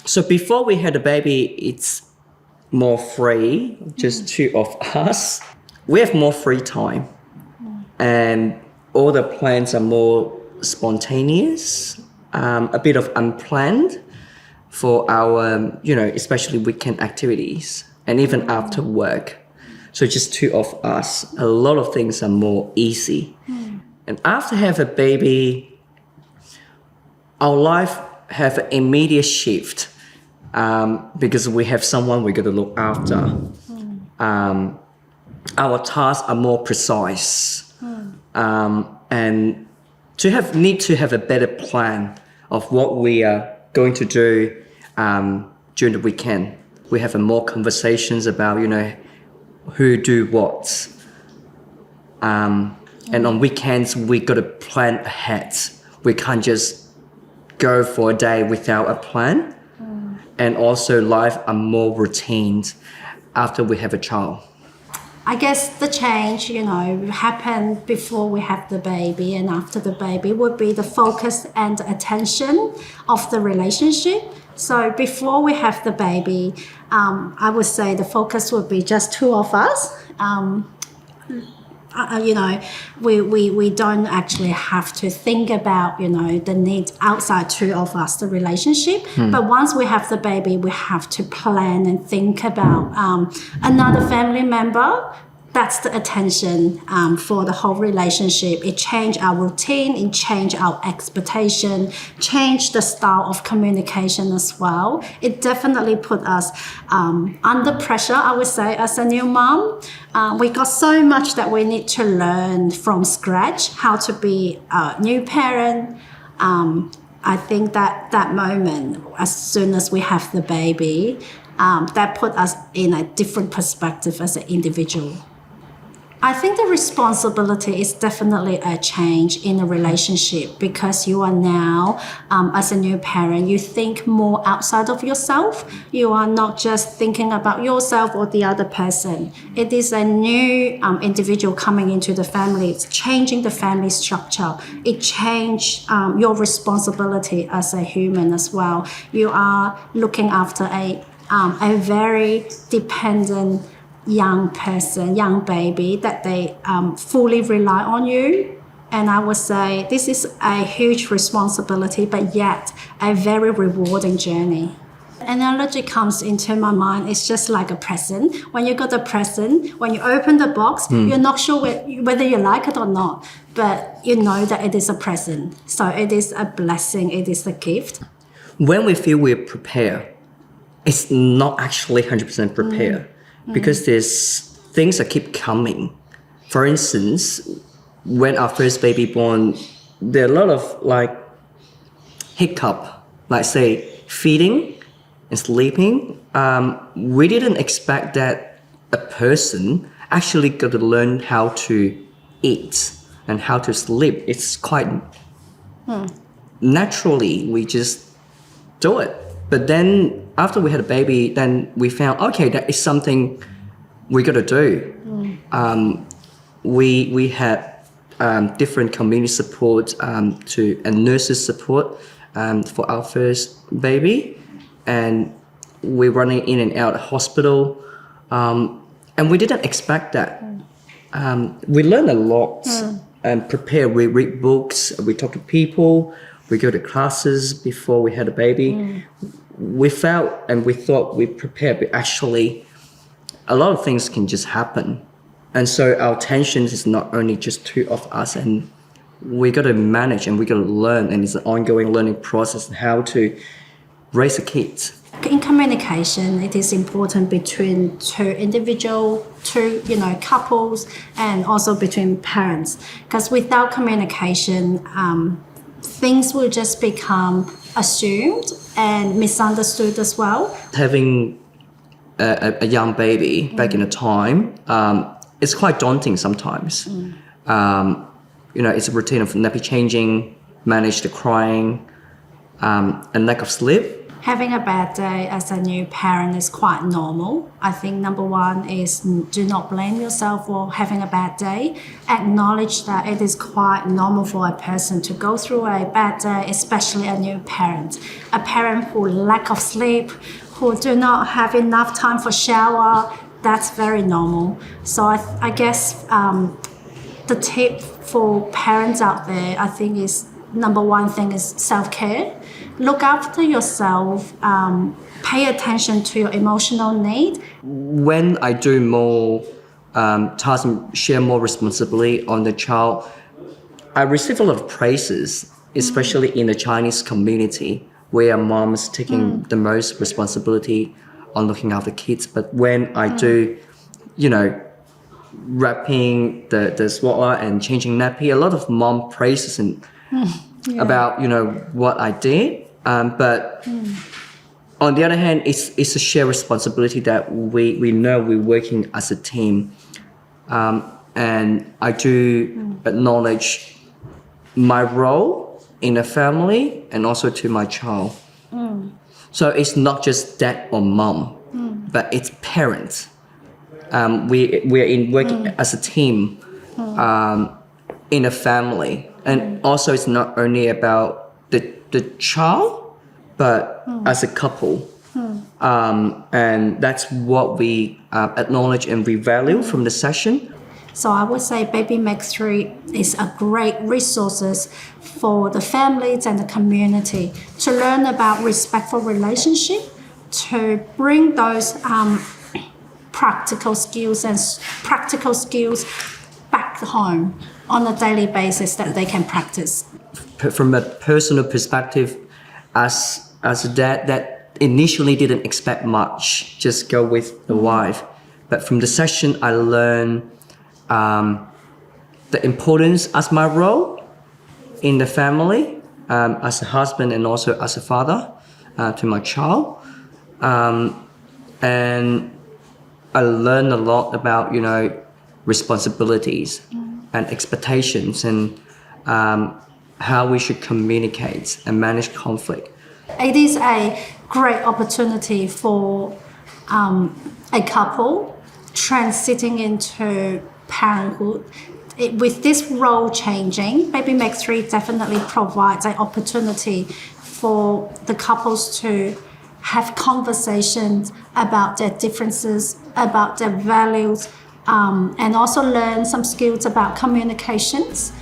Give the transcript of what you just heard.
So before we had a baby, it's more free, just two of us. We have more free time, and all the plans are more spontaneous, a bit of unplanned for our, especially weekend activities and even after work. So just two of us, a lot of things are more easy. And after have a baby, our life have an immediate shift because we have someone we got to look after. Our tasks are more precise, and need to have a better plan of what we are going to do during the weekend. We have more conversations about who do what, and on weekends we got to plan ahead. We can't just go for a day without a plan. And also life are more routine after we have a child. I guess the change, happened before we have the baby and after the baby would be the focus and attention of the relationship. So before we have the baby, I would say the focus would be just two of us. We don't actually have to think about, the needs outside two of us, the relationship. But once we have the baby, we have to plan and think about another family member. That's the attention for the whole relationship. It changed our routine, it changed our expectation, changed the style of communication as well. It definitely put us under pressure, I would say, as a new mom. We got so much that we need to learn from scratch, how to be a new parent. I think that moment, as soon as we have the baby, that put us in a different perspective as an individual. I think the responsibility is definitely a change in a relationship because you are now, as a new parent, you think more outside of yourself. You are not just thinking about yourself or the other person. It is a new individual coming into the family. It's changing the family structure. It changed your responsibility as a human as well. You are looking after a very dependent young person, young baby, that they fully rely on you. And I would say this is a huge responsibility, but yet a very rewarding journey. Analogy comes into my mind. It's just like a present. When you got a present, when you open the box, you're not sure whether you like it or not, but you know that it is a present. So it is a blessing, it is a gift. When we feel we're prepared, it's not actually 100% prepared. Because there's things that keep coming. For instance, when our first baby born, there are a lot of hiccup, like say feeding and sleeping. We didn't expect that a person actually got to learn how to eat and how to sleep. It's quite naturally, we just do it. But then after we had a baby, then we found, okay, that is something we got to do. We had different community support and nurses support for our first baby. And we're running in and out of hospital. And we didn't expect that. We learned a lot and prepare. We read books, we talk to people, we go to classes before we had a baby. We felt and we thought we prepared, but actually a lot of things can just happen. And so our tension is not only just two of us, and we got to manage and we got to learn, and it's an ongoing learning process how to raise a kid. In communication, it is important between two couples, and also between parents. Because without communication, things will just become assumed and misunderstood as well. Having a young baby back in the time, it's quite daunting sometimes. It's a routine of nappy changing, manage the crying, and lack of sleep. Having a bad day as a new parent is quite normal. I think number one is do not blame yourself for having a bad day. Acknowledge that it is quite normal for a person to go through a bad day, especially a new parent. A parent who lack of sleep, who do not have enough time for shower, that's very normal. So I guess the tip for parents out there, I think is number one thing is self-care. Look after yourself, pay attention to your emotional need. When I do more tasks and share more responsibility on the child, I receive a lot of praises, especially in the Chinese community, where mom is taking the most responsibility on looking after kids. But when I do, wrapping the swaddler and changing nappy, a lot of mom praises and about what I did. But on the other hand, it's a shared responsibility that we know we're working as a team, and I do acknowledge my role in the family and also to my child. So it's not just dad or mom, but it's parents. We're in working as a team in a family, and also it's not only about the child, but as a couple. And that's what we acknowledge and we value from the session. So I would say Baby Makes 3 is a great resources for the families and the community to learn about respectful relationship, to bring those practical skills back home on a daily basis that they can practice. From a personal perspective, as a dad that initially didn't expect much, just go with the wife. But from the session, I learned the importance as my role in the family, as a husband and also as a father to my child. And I learned a lot about, responsibilities and expectations and how we should communicate and manage conflict. It is a great opportunity for a couple transiting into parenthood. With this role changing, Baby Makes 3 definitely provides an opportunity for the couples to have conversations about their differences, about their values, and also learn some skills about communications.